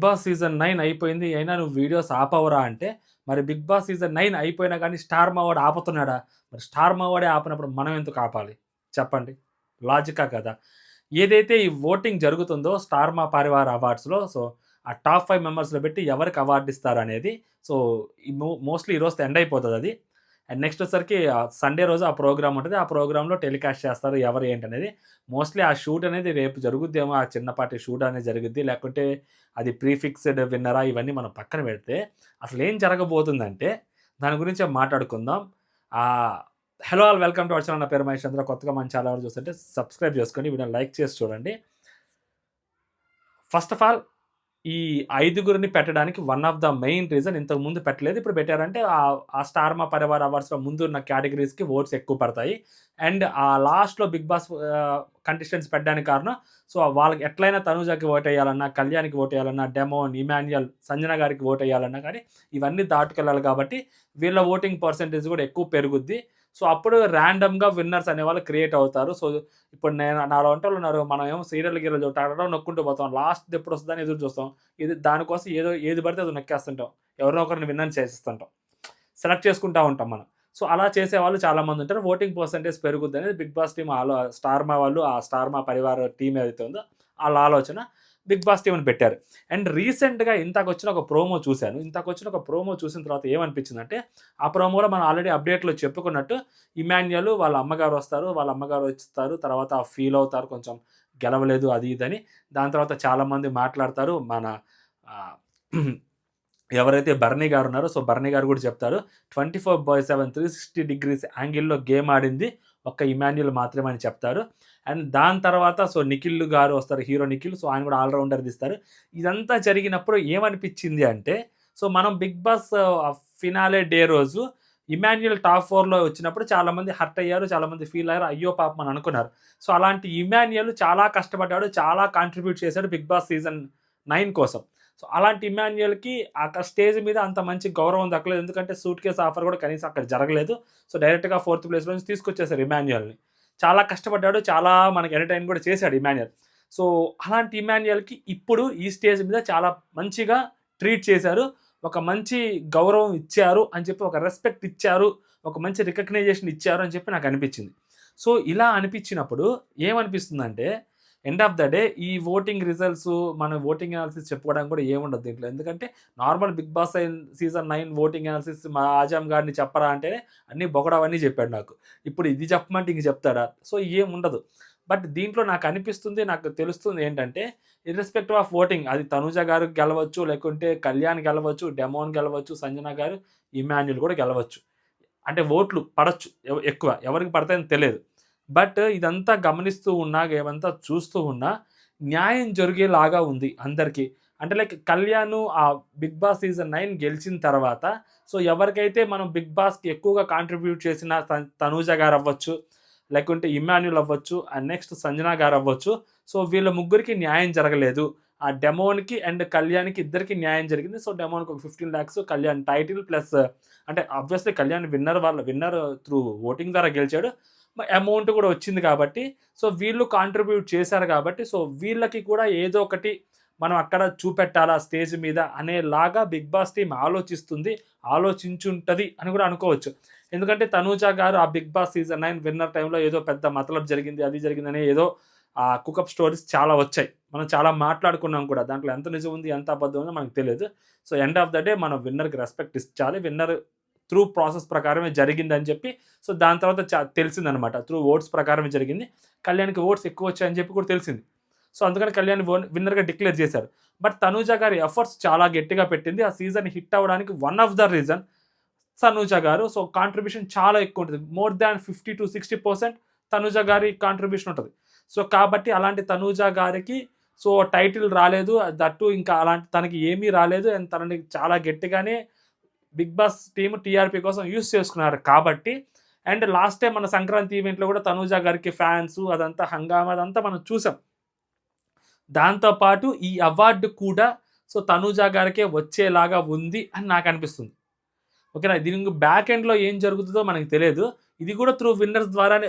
Boss season 9 అయిపోయింది. అయినా నువ్వు వీడియోస్ ఆపవురా అంటే, మరి బిగ్ బాస్ సీజన్ 9 అయిపోయినా గానీ స్టార్ మావోడు ఆపుతున్నాడా? మరి స్టార్ మావోడే ఆపనప్పుడు మనం ఎందుకు ఆపాలి? చెప్పండి. లాజికా కదా! ఏదైతే ఈ ఓటింగ్ జరుగుతుందో స్టార్ మా పరివార్ అవార్డ్స్‌లో ఆ టాప్ 5 మెంబర్స్‌లో పెట్టి ఎవరికి అవార్డ్ ఇస్తారనేది సో, ఈ మోస్ట్‌లీ ఈ రోజుతో ఎండ్ అయిపోతదది. అండ్ నెక్స్ట్ వచ్చేసరికి సండే రోజు ఆ ప్రోగ్రామ్ ఉంటది. ఆ ప్రోగ్రామ్‌లో టెలికాస్ట్ చేస్తారు ఎవరు ఏంటనేది. మోస్ట్‌లీ ఆ షూట్ అనేది రేపు జరుగుద్దేమో. ఆ చిన్నపాటి షూట్ అనేది జరుగుద్ది. లేకుంటే అది ప్రీఫిక్స్‌డ్ విన్నరా ఇవన్నీ మనం పక్కన పెడితే అసలేం జరగబోతుందంటే దాని గురించే మాట్లాడుకుందాం. ఆహ్, hello all welcome to our channel. నా పేరు మహేష్ చంద్ర. కొత్తగా మన ఛానల్ ఎవరైనా చూస్తుంటే సబ్స్క్రైబ్ చేసుకోండి. వీడియోని లైక్ చేసి చూడండి. ఫస్ట్ ఆఫ్ ఆల్ ఈ ఐదుగురిని పెట్టడానికి one of the main reason ఇంతకుముందు పెట్టలేదు. ఇప్పుడు పెట్టారంటే ఆ స్టార్ మా పరివార్ అవార్డ్స్‌లో ముందున్న కేటగరీస్‌కి ఓట్స్ ఎక్కువ పడతాయి. అండ్ ఆ లాస్ట్‌లో బిగ్ బాస్ కంటెస్టెంట్స్ పెట్టడానికి కారణం వాళ్ళకి ఎట్లైనా తనూజకి ఓటేయాలన్నా, కళ్యాణ్‌కి ఓటేయాలన్నా, డెమోన్, ఇమాన్యుయల్, సంజన గారికి ఓటేయాలన్నా కానీ ఇవన్నీ దాటుకెళ్ళాలి కాబట్టి వీళ్ళ ఓటింగ్ పర్సెంటేజ్ కూడా ఎక్కువ పెరుగుద్ది. అప్పుడు ర్యాండమ్‌గా విన్నర్స్ అనేవాళ్ళు క్రియేట్ అవుతారు. ఇప్పుడు నాలో వంటోళ్ళున్నారు. మనమేమో సీరియల్ గీరియల్ టడటడ నొక్కుంటూ పోతాం. లాస్ట్‌ది ఎప్పుడొస్తదని ఎదురు చూస్తాం. దానికోసం ఏది పడితే అది నొక్కేస్తుంటాం. ఎవరినో ఒకరిని విన్నర్‌ని చేసేస్తుంటాం. సెలెక్ట్ చేసుకుంటా ఉంటాం మనం. అలా చేసేవాళ్ళు చాలామందుంటారు. ఓటింగ్ పర్సెంటేజ్ పెరుగుద్దనేది Bigg boss team Star Maa వాళ్ళు, ఆ స్టార్ మా పరివార్ టీమ్ ఏదైతే ఉందో ఆళ్ళ ఆలోచన. బిగ్ బాస్ టీమ్‌ని పెట్టారు. అండ్ రీసెంట్‌గా ఇందాకొచ్చిన ఒక ప్రోమో చూసాను. ఇందాకొచ్చిన ఒక ప్రోమో చూసిన తర్వాత ఏమనిపించిందంటే, ఆ ప్రోమోలో మనం ఆల్రెడీ అప్డేట్‌లో చెప్పుకున్నట్టు ఇమాన్యుయల్ వాళ్ళ అమ్మగారొస్తారు. వాళ్ళ అమ్మగారొస్తారు. తర్వాత ఫీల్ అవుతారు కొంచెం గెలవలేదు అది ఇదని. దాని తర్వాత చాలామంది మాట్లాడతారు. మన ఆహ్, ఎవరైతే బర్నీ గారున్నారో బర్నీ గారు గూడా చెప్తారు. 24/7 360 డిగ్రీస్ యాంగిల్‌లో గేమ్ ఆడింది ఒక్క ఇమాన్యుయల్ మాత్రమే అని చెప్తారు. అండ్ దాని తర్వాత నిఖిల్ గారు వస్తారు. హీరో నిఖిల్. ఆయన గూడా ఆల్ రౌండర్ తీస్తారు. ఇదంతా జరిగినప్పుడు ఏమనిపిచ్చింది అంటే, మనం బిగ్ బాస్ ఫినాలే డే రోజు ఇమాన్యుయల్ టాప్ 4లో వచ్చినప్పుడు చాలామంది హర్ట్ అయ్యారు. చాలామంది ఫీల్ అయ్యారు. అయ్యో పాపం అని అనుకున్నారు. అలాంటి ఇమాన్యుయల్ చాలా కష్టపడ్డాడు. చాలా కాంట్రిబ్యూట్ చేశాడు బిగ్ బాస్ సీజన్ 9 కోసం. అలాంటి ఇమాన్యుయల్‌కి అక్కడ స్టేజ్ మీద అంత మంచి గౌరవం దక్కలేదు. ఎందుకంటే సూట్‌కేస్ ఆఫర్ కూడా కనీసం అక్కడ జరగలేదు. డైరెక్ట్‌గా ఫోర్త్ ప్లేస్‌లో నుంచి తీసుకొచ్చేసారు ఇమాన్యుయల్‌ని. చాలా కష్టపడ్డాడు. చాలా మనకి ఎంటర్‌టైన్ కూడా చేశాడు ఇమాన్యుయల్. సో, అలాంటి ఇమాన్యుయల్‌కి ఇప్పుడు ఈ స్టేజ్ మీద చాలా మంచిగా ట్రీట్ చేశారు. ఒక మంచి గౌరవం ఇచ్చారు అని చెప్పి, ఒక రెస్పెక్ట్ ఇచ్చారు. ఒక మంచి రికగ్నైజేషన్ ఇచ్చారు అని చెప్పి నాకనిపించింది. ఇలా అనిపించినప్పుడు ఏమనిపిస్తుందంటే ఎండ్ ఆఫ్ ద డే ఈ ఓటింగ్ రిజల్ట్స్ మన ఓటింగ్ అనాలిసిస్ చెప్పుకోవడానికి కూడా ఏముండదు దీంట్లో. ఎందుకంటే normal Bigg Boss season 9 voting analysis మా ఆజామ్ గారిని చెప్పరా అంటే అన్నీ బొగడవన్నీ చెప్పాడు నాకు. ఇప్పుడు ఇది చెప్పమంటే ఇంక చెప్తాడా? ఏముండదు. బట్ దీంట్లో నాకనిపిస్తుంది, నాకు తెలుస్తుంది ఏంటంటే ఇర్రెస్పెక్టివ్ ఆఫ్ ఓటింగ్ అది తనూజ గారు గెలవచ్చు, లేకుంటే కళ్యాణ్ గెలవచ్చు, డెమోన్ గెలవచ్చు, సంజన గారు, ఇమాన్యుయల్ కూడా గెలవచ్చు. అంటే ఓట్లు పడొచ్చు ఎక్కువ. ఎవరికి పడతాయని తెలియదు. బట్ ఇదంతా గమనిస్తూ ఉన్నా, ఇవంతా చూస్తూ ఉన్నా న్యాయం జరిగేలాగా ఉంది అందరికి. అంటే లైక్ కళ్యాణ్ బిగ్ బాస్ సీజన్ 9 గెలిచిన తర్వాత ఎవరికైతే మనం బిగ్ బాస్‌కి ఎక్కువగా కాంట్రిబ్యూట్ చేసిన తనూజ గారవ్వచ్చు, లేకుంటే ఇమ్మాన్యుల్ అవ్వచ్చు, అండ్ నెక్స్ట్ సంజన గారవ్వచ్చు. వీళ్ళ ముగ్గురికి న్యాయం జరగలేదు. ఆ డెమోన్‌కి అండ్ కళ్యాణ్‌కి ఇద్దరికీ న్యాయం జరిగింది. డెమోన్‌కి ఒక 15,00,000 కళ్యాణ్ టైటిల్ ప్లస్ అంటే obviously Kalyan winner through voting ద్వారా గెలిచాడు. అమౌంట్ కూడా వచ్చింది కాబట్టి, వీళ్ళు కాంట్రిబ్యూట్ చేశారు కాబట్టి, వీళ్ళకి కూడా ఏదో ఒకటి మనం అక్కడ చూపెట్టాలా స్టేజ్ మీద అనేలాగా బిగ్ బాస్ టీమ్ ఆలోచిస్తుంది. ఆలోచించుంటది అని కూడా అనుకోవచ్చు. ఎందుకంటే తనూజ గారు ఆ బిగ్ బాస్ సీజన్ 9 విన్నర్ టైమ్‌లో ఏదో పెద్ద మతలబ్ జరిగింది, అది జరిగిందని ఏదో కుకప్ స్టోరీస్ చాలా వచ్చాయి. మనం చాలా మాట్లాడుకున్నాం కూడా. దాంట్లో ఎంత నిజం ఉంది, ఎంత అబద్ధం ఉందో మనకు తెలీదు. ఎండ్ ఆఫ్ ద డే మనం విన్నర్‌కి రెస్పెక్ట్ ఇచ్చాలి. విన్నర్ త్రూ ప్రాసెస్ ప్రకారమే జరిగిందని చెప్పి దాని తర్వాత తెలిసిందనమాట. త్రూ ఓట్స్ ప్రకారమే జరిగింది. కళ్యాణ్‌కి ఓట్స్ ఎక్కువొచ్చాయని చెప్పి కూడా తెలిసింది. అందుకని కళ్యాణ్ విన్నర్‌గా డిక్లేర్ చేశారు. బట్ తనూజ గారి ఎఫర్ట్స్ చాలా గట్టిగా పెట్టింది. ఆ సీజన్ హిట్ అవ్వడానికి one of the reason Tanuja గారు. కాంట్రిబ్యూషన్ చాలా ఎక్కువుంటది. మోర్ థాన్ 50-60% తనూజ గారి కాంట్రిబ్యూషన్ ఉంటది. కాబట్టి అలాంటి తనూజ గారికి టైటిల్ రాలేదు. దట్ టూ ఇంకా అలాంటి తనకి ఏమీ రాలేదు. అండ్ తనని చాలా గట్టిగానే బిగ్ బాస్ టీమ్ టీఆర్‌పీ కోసం యూజ్ చేసుకున్నారు కాబట్టి అండ్ లాస్ట్ టైమ్ మన సంక్రాంతి ఈవెంట్‌లో కూడా తనూజ గారికి ఫ్యాన్స్ అదంతా హంగామా అదంతా మనం చూసాం. దాంతో పాటు ఈ అవార్డ్ కూడా తనూజ గారికే వచ్చేలాగా ఉంది అని నాకనిపిస్తుంది. ఓకేనా? దీనికి బ్యాక్ ఎండ్‌లో ఏం జరుగుతదో మనకు తెలియదు. ఇది కూడా త్రూ విన్నర్స్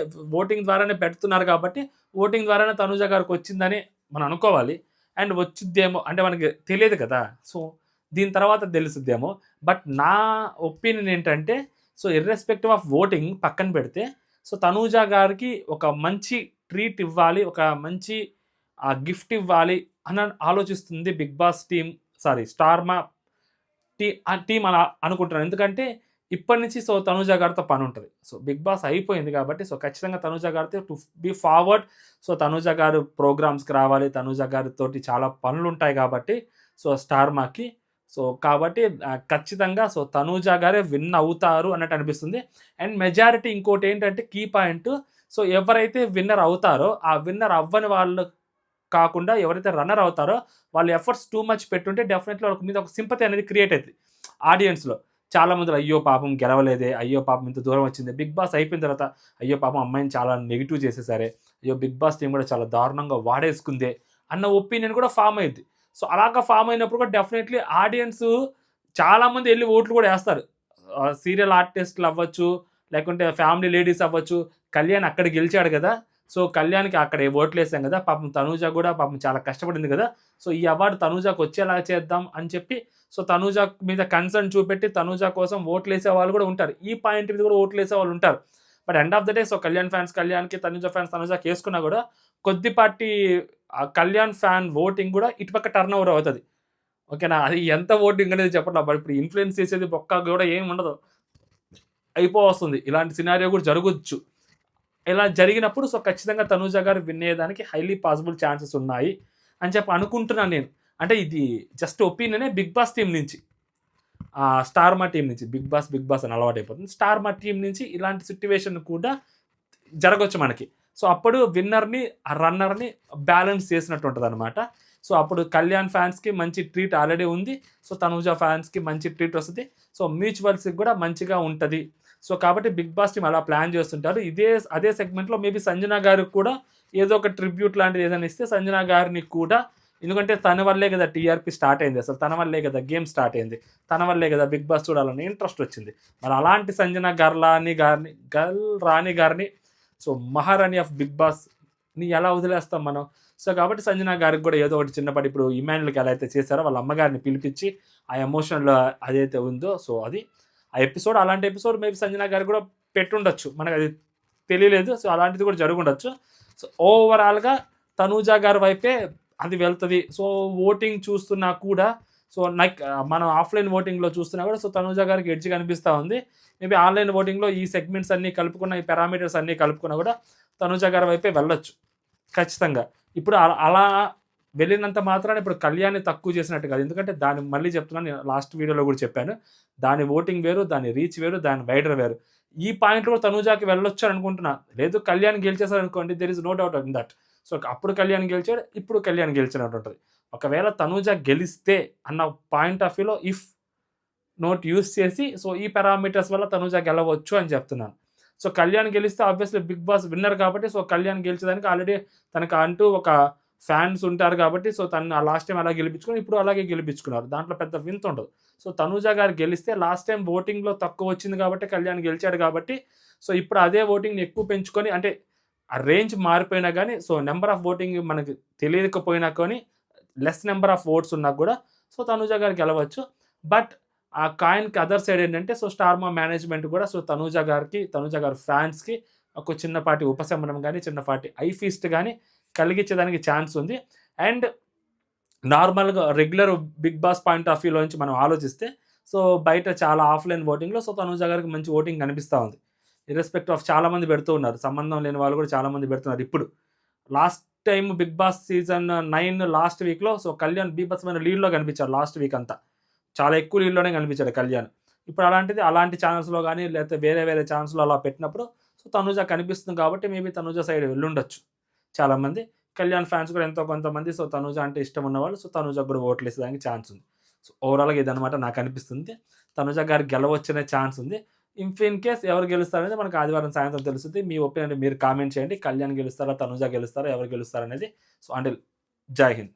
ఓటింగ్ ద్వారానే పెడుతున్నారు కాబట్టి ఓటింగ్ ద్వారానే తనూజ గారికొచ్చిందని మనం అనుకోవాలి. అండ్ వచ్చిద్దేమో అంటే మనకి తెలియదు కదా! సో, దీని తర్వాత తెలుసుద్దేమో. బట్ నా ఒపీనియన్ ఏంటంటే, సో, ఇర్రెస్పెక్టివ్ ఆఫ్ వోటింగ్ పక్కన పెడితే, సో, తనూజ గారికి ఒక మంచి ట్రీట్ ఇవ్వాలి. ఒక మంచి గిఫ్ట్ ఇవ్వాలి అని ఆలోచిస్తుంది Bigg boss team, sorry Star Maa team అలా అనుకుంటున్నాను. ఎందుకంటే ఇప్పటి నుంచి సో, తనూజ గారితో పనుంటది. సో, బిగ్ బాస్ అయిపోయింది కాబట్టి సో, ఖచ్చితంగా తనూజ గారితో to be forward. So, Tanuja గారు ప్రోగ్రామ్స్‌కి రావాలి. తనూజ గారితోటి చాలా పనులుంటాయి కాబట్టి సో, స్టార్ మాకి. సో, కాబట్టి ఖచ్చితంగా సో, తనూజ గారే విన్ అవుతారు అన్నట్టు అనిపిస్తుంది. అండ్ మెజారిటీ ఇంకోటేంటంటే కీ పాయింట్, సో, ఎవరైతే విన్నర్ అవుతారో ఆ విన్నర్ అవ్వని వాళ్ళు కాకుండా ఎవరైతే రన్నర్ అవుతారో వాళ్ళు ఎఫర్ట్స్ టూ మచ్ పెట్టుంటే డెఫినెట్‌లీ వాళ్ళకి మీద ఒక సింపతి అనేది క్రియేట్ అయిద్ది ఆడియన్స్‌లో. చాలా మందిలో అయ్యో పాపం గెలవలేదే, అయ్యో పాపం ఇంత దూరం వచ్చింది. బిగ్ బాస్ అయిపోయిన తర్వాత అయ్యో పాపం అమ్మాయిని చాలా నెగెటివ్ చేసేసారే, అయ్యో బిగ్ బాస్ టీమ్ కూడా చాలా దారుణంగా వాడేసుకుందే అన్న ఒపీనియన్ కూడా ఫార్మ్ అయ్యిద్ది. సో, అలాగా ఫార్మ్ అయినప్పుడు కూడా డెఫినెట్‌లీ ఆడియన్స్ చాలామంది ఎళ్లి ఓట్లు కూడా ఏస్తారు. సీరియల్ ఆర్టిస్ట్‌లు అవ్వచ్చు, లేకుంటే ఫ్యామిలీ లేడీస్ అవ్వచ్చు. కళ్యాణ్ అక్కడ గెలిచాడు గదా! సో, కళ్యాణ్‌కి అక్కడ ఓట్లేసాం గదా! పాపం తనూజ గూడా పాపం చాలా కష్టపడింది గదా! సో, ఈ అవార్డ్ తనూజకొచ్చేలాగా చేద్దాం అని చెప్పి, సో, తనూజ మీద కన్సర్న్ చూపెట్టి తనూజ కోసం ఓట్లేసే వాళ్ళు గూడా ఉంటారు. ఈ పాయింట్ మీద గూడా ఓట్లేసే వాళ్ళు ఉంటారు. But end of the day so, Kalyan fans కళ్యాణ్‌కి, తనూజ ఫ్యాన్స్ తనూజకేసుకున్నా గూడా కొద్దిపాటి కళ్యాణ్ ఫ్యాన్ ఓటింగ్ గూడా ఇటుపక్క టర్న్ ఓవర్ అవుతది. ఓకేనా? అది ఎంత ఓటింగ్ అనేది చెప్పట్లా. బట్ ఇప్పుడు ఇన్‌ఫ్లుయెన్స్ చేసేది బొక్క గూడా ఏమి ఉండదు. అయిపోవస్తుంది. ఇలాంటి సినారియో గూడా జరగొచ్చు. ఇలా జరిగినప్పుడు సో, ఖచ్చితంగా తనూజ గారు విన్ అయ్యేదానికి హైలీ పాసిబుల్ ఛాన్సెస్ ఉన్నాయి అని చెప్పి అనుకుంటున్నాను నేను. అంటే ఇది జస్ట్ ఒపీనియనే బిగ్ బాస్ టీమ్ నుంచి. స్టార్ మా టీమ్ నుంచి. బిగ్ బాస్ అని అలవాటైపోతుంది. స్టార్ మా టీమ్ నుంచి ఇలాంటి సిట్యుయేషన్ కూడా జరగొచ్చు మనకి. సో, అప్పుడు విన్నర్‌ని, రన్నర్‌ని బ్యాలెన్స్ చేసినట్టు ఉంటదనమాట. సో, అప్పుడు కళ్యాణ్ ఫ్యాన్స్‌కి మంచి ట్రీట్ ఆల్రెడీ ఉంది. సో, తనూజ ఫ్యాన్స్‌కి మంచి ట్రీట్ వస్తది. సో, మ్యూచువల్స్‌కి కూడా మంచిగా ఉంటది. సో, కాబట్టి బిగ్ బాస్ టీమ్ అలా ప్లాన్ చేస్తుంటారు. అదే సెగ్మెంట్‌లో మేబీ సంజన గారికి కూడా ఏదో ఒక ట్రిబ్యూట్ లాంటిది ఏదైనా ఇస్తే సంజన గారిని కూడా, ఎందుకంటే తన వల్లే కదా టీఆర్‌పీ స్టార్ట్ అయింది. అసలు తన వల్లే కదా గేమ్ స్టార్ట్ అయింది. తన వల్లే కదా బిగ్ బాస్ చూడాలని ఇంట్రెస్ట్ వచ్చింది. మరి అలాంటి సంజన రాణి గారిని సో, మహారాణి ఆఫ్ బిగ్ బాస్‌ని ఎలా వదిలేస్తాం మనం? సో, కాబట్టి సంజన గారికి కూడా ఏదో ఒకటి చిన్నపాటి ఇప్పుడు ఇమాన్యుల్‌కి ఎలా అయితే చేశారో వాళ్ళ అమ్మగారిని పిలిపించి ఆ ఎమోషనల్ అదైతే ఉందో సో, అది ఆ ఎపిసోడ్ అలాంటి ఎపిసోడ్ మేబీ సంజన గారికి కూడా పెట్టుండొచ్చు. మనకది తెలియలేదు. సో, అలాంటిది కూడా జరుగుండొచ్చు. సో, ఓవరాల్‌గా తనూజ గారి వైపే అది వెళ్తది. సో, ఓటింగ్ చూస్తున్నా కూడా సో, మనం ఆఫ్‌లైన్ ఓటింగ్‌లో చూస్తున్నా కూడా సో, తనూజ గారికి ఎడ్జ్ కనిపిస్తా ఉంది. మేబీ ఆన్‌లైన్ ఓటింగ్‌లో ఈ సెగ్మెంట్స్ అన్నీ కలుపుకున్న, ఈ పారామీటర్స్ అన్నీ కలుపుకున్నా కూడా తనూజ గారి వైపే వెళ్ళొచ్చు ఖచ్చితంగా. ఇప్పుడు అలా వెళ్ళినంత మాత్రాన ఇప్పుడు కళ్యాణ్‌ని తక్కువ చేసినట్టు కాదు. ఎందుకంటే దాన్ని మళ్ళీ చెప్తున్నాను, నేను లాస్ట్ వీడియోలో కూడా చెప్పాను. దాని ఓటింగ్ వేరు, దాని రీచ్ వేరు, దాని వైడర్ వేరు. ఈ పాయింట్‌లో కూడా తనూజకి వెళ్ళొచ్చు అని అనుకుంటున్నా. లేదు కళ్యాణ్ గెలిచేసాడనుకోండి, there is no doubt in that. So, అప్పుడు కళ్యాణ్ గెలిచాడు, ఇప్పుడు కళ్యాణ్ గెలిచినట్టు ఉంటది. ఒకవేళ తనూజ గెలిస్తే అన్న పాయింట్ ఆఫ్ వ్యూలో నోట్ యూజ్ చేసి సో, ఈ పారామీటర్స్ వల్ల తనూజ గెలవచ్చు అని చెప్తున్నాను. సో, కళ్యాణ్ గెలిస్తే ఆబ్వియస్‌లీ బిగ్ బాస్ విన్నర్ కాబట్టి సో, కళ్యాణ్ గెలిచేదానికి ఆల్రెడీ తనకు అంటూ ఒక ఫ్యాన్స్ ఉంటారు కాబట్టి సో, తనని లాస్ట్ టైమ్ అలా గెలిపించుకొని ఇప్పుడు అలాగే గెలిపించుకున్నారు. దాంట్లో పెద్ద వింత ఉండదు. సో, తనూజ గారు గెలిస్తే లాస్ట్ టైమ్ ఓటింగ్‌లో తక్కువ వచ్చింది కాబట్టి కళ్యాణ్ గెలిచాడు కాబట్టి సో, ఇప్పుడు అదే ఓటింగ్‌ని ఎక్కువ పెంచుకొని అంటే ఆ రేంజ్ మారిపోయినా గాని సో, నంబర్ ఆఫ్ ఓటింగ్ మనకు తెలియకపోయినా కానీ లెస్ నంబర్ ఆఫ్ ఓట్స్ ఉన్నా కూడా సో, తనూజ గారు గెలవచ్చు. బట్ ఆ కాయిన్‌కి అదర్ సైడ్ ఏంటంటే సో, స్టార్మా మేనేజ్‌మెంట్ కూడా సో, తనూజ గారి ఫ్యాన్స్‌కి ఒక చిన్నపాటి ఉపశమనం గాని, చిన్నపాటి ఐ ఫీస్ట్ గాని కలిగించేదానికి ఛాన్స్ ఉంది. అండ్ నార్మల్‌గా regular Bigg Boss point of వ్యూలో నుంచి మనం ఆలోచిస్తే సో, బయట చాలా ఆఫ్‌లైన్ ఓటింగ్‌లో సో, తనూజ గారికి మంచి ఓటింగ్ కనిపిస్తా ఉంది. ఇర్రెస్పెక్టివ్ ఆఫ్ చాలా మంది పెడుతూ ఉన్నారు. సంబంధం లేని వాళ్ళు కూడా చాలా మంది పెడుతున్నారు ఇప్పుడు. Last time Bigg Boss season 9 last వీక్‌లో సో, కళ్యాణ్ బీభత్సమైన లీడ్‌లో కనిపించారు లాస్ట్ వీక్ అంతా. చాలా ఎక్కువ లీడ్‌లోనే కనిపించాడు కళ్యాణ్. ఇప్పుడు అలాంటి ఛానెల్స్‌లో గాని లేకపోతే వేరే ఛానెల్స్‌లో అలా పెట్టినప్పుడు సో, తనూజ కనిపిస్తుంది కాబట్టి మేబీ తనూజ సైడ్ వెళ్ళుండొచ్చు చాలామంది. కళ్యాణ్ ఫ్యాన్స్ కూడా ఎంతో కొంతమంది సో, తనూజ అంటే ఇష్టం ఉన్నవాళ్ళు సో, తనూజకు కూడా ఓట్లేసేదానికి ఛాన్స్ ఉంది. సో, ఓవరాల్‌గా ఇదనమాట నాకనిపిస్తుంది. తనూజ గారికి గెలవచ్చనే ఛాన్స్ ఉంది. ఇన్ కేస్ ఎవరు గెలుస్తారనేది మనకు ఆదివారం సాయంత్రం తెలుస్తది. మీ ఒపీనియన్ మీరు కామెంట్ చేయండి. కళ్యాణ్ గెలుస్తారా? తనూజ గెలుస్తారా? ఎవరు గెలుస్తారనేది. సో, అంటిల్ జై హింద్.